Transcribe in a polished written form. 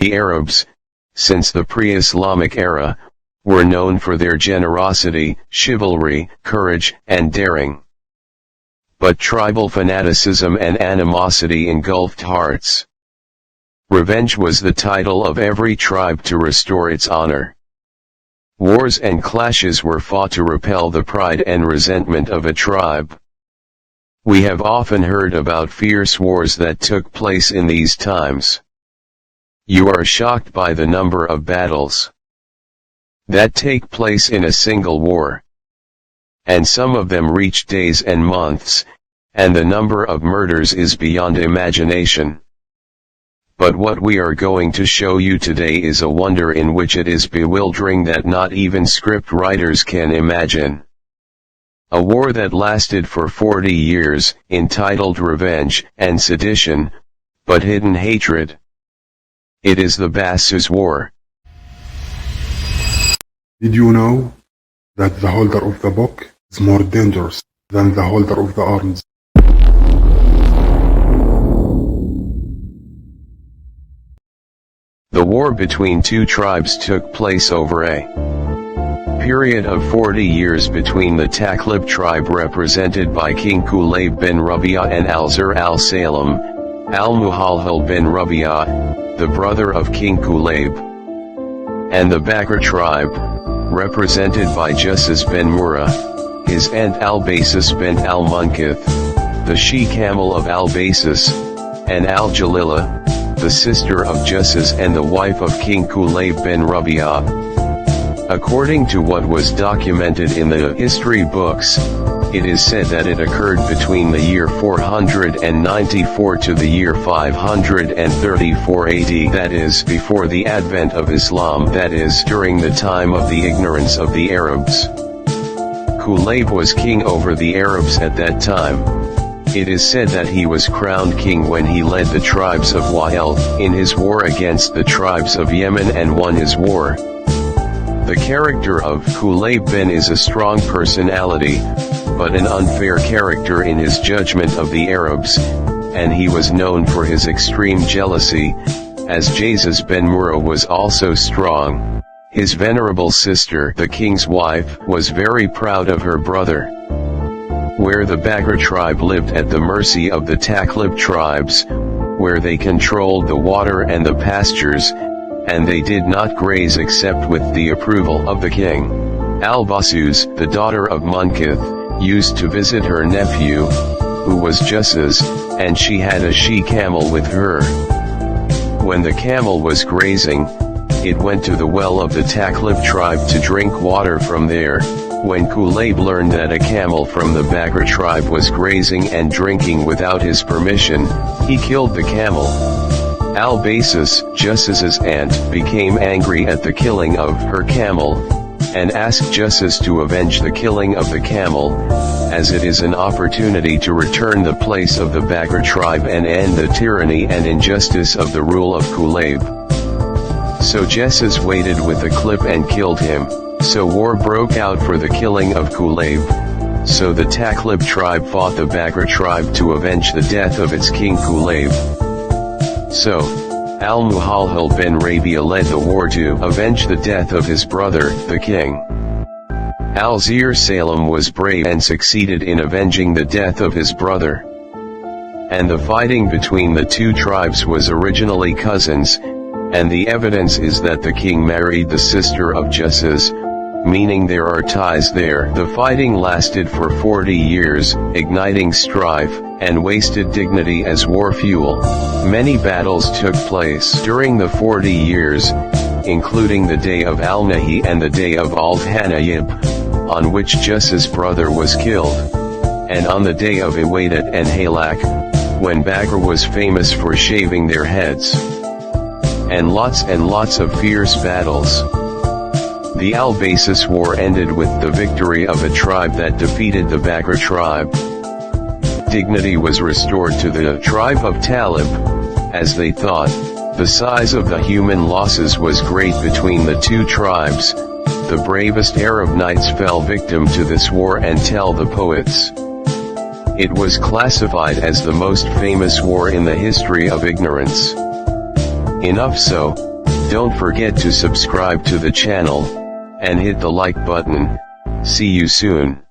The Arabs, since the pre-Islamic era, were known for their generosity, chivalry, courage, and daring. But tribal fanaticism and animosity engulfed hearts. Revenge was the title of every tribe to restore its honor. Wars and clashes were fought to repel the pride and resentment of a tribe. We have often heard about fierce wars that took place in these times. You are shocked by the number of battles that take place in a single war. And some of them reach days and months, and the number of murders is beyond imagination. But what we are going to show you today is a wonder in which it is bewildering that not even script writers can imagine. A war that lasted for 40 years, entitled Revenge and Sedition, but hidden hatred. It is the Bassus War. Did you know that the holder of the book is more dangerous than the holder of the arms? The war between two tribes took place over a period of 40 years between the Taklib tribe represented by King Kulayb bin Rabi'a and Al-Zur al-Salam, al-Muhalhal bin Rabi'a, the brother of King Kulayb, and the Bakr tribe, represented by Jasas bin Murrah, his aunt Al-Basis bin al-Munkith, the she-camel of Al-Basis, and Al-Jalila, the sister of Jasas and the wife of King Kulayb bin Rabi'a. According to what was documented in the history books, it is said that it occurred between the year 494 to the year 534 AD, that is, before the advent of Islam, that is, during the time of the ignorance of the Arabs. Kulayb was king over the Arabs at that time. It is said that he was crowned king when he led the tribes of Wa'il in his war against the tribes of Yemen and won his war. The character of Kulayb bin is a strong personality, but an unfair character in his judgment of the Arabs, and he was known for his extreme jealousy, as Jasas bin Murrah was also strong. His venerable sister, the king's wife, was very proud of her brother. Where the Bakr tribe lived at the mercy of the Taklib tribes, where they controlled the water and the pastures, and they did not graze except with the approval of the king. Al-Bassus, the daughter of Munkith, used to visit her nephew, who was Jasas, and she had a she-camel with her. When the camel was grazing, it went to the well of the Taklib tribe to drink water from there. When Kulayb learned that a camel from the Bakr tribe was grazing and drinking without his permission, he killed the camel. Al-Basis, Jasas's aunt, became angry at the killing of her camel, and asked Jasas to avenge the killing of the camel, as it is an opportunity to return the place of the Bakr tribe and end the tyranny and injustice of the rule of Kulayb. So Jasas waited with the clip and killed him. So war broke out for the killing of Kulayb. So the Taklib tribe fought the Bakr tribe to avenge the death of its king Kulayb. So, Al-Muhalhal bin Rabi'a led the war to avenge the death of his brother, the king. Al-Zur Salam was brave and succeeded in avenging the death of his brother. And the fighting between the two tribes was originally cousins, and the evidence is that the king married the sister of Jasas, meaning there are ties there. The fighting lasted for 40 years, igniting strife, and wasted dignity as war fuel. Many battles took place during the 40 years, including the day of Al-Nahi and the day of Al-Hanayib, on which Jasas' brother was killed, and on the day of Iwadat and Halak, when Bakr was famous for shaving their heads. And lots of fierce battles. The Al-Basis War ended with the victory of a tribe that defeated the Bakr tribe. Dignity was restored to the tribe of Talib, as they thought. The size of the human losses was great between the two tribes. The bravest Arab knights fell victim to this war and tell the poets. It was classified as the most famous war in the history of ignorance. Enough so, Don't forget to subscribe to the channel, and hit the like button. See you soon.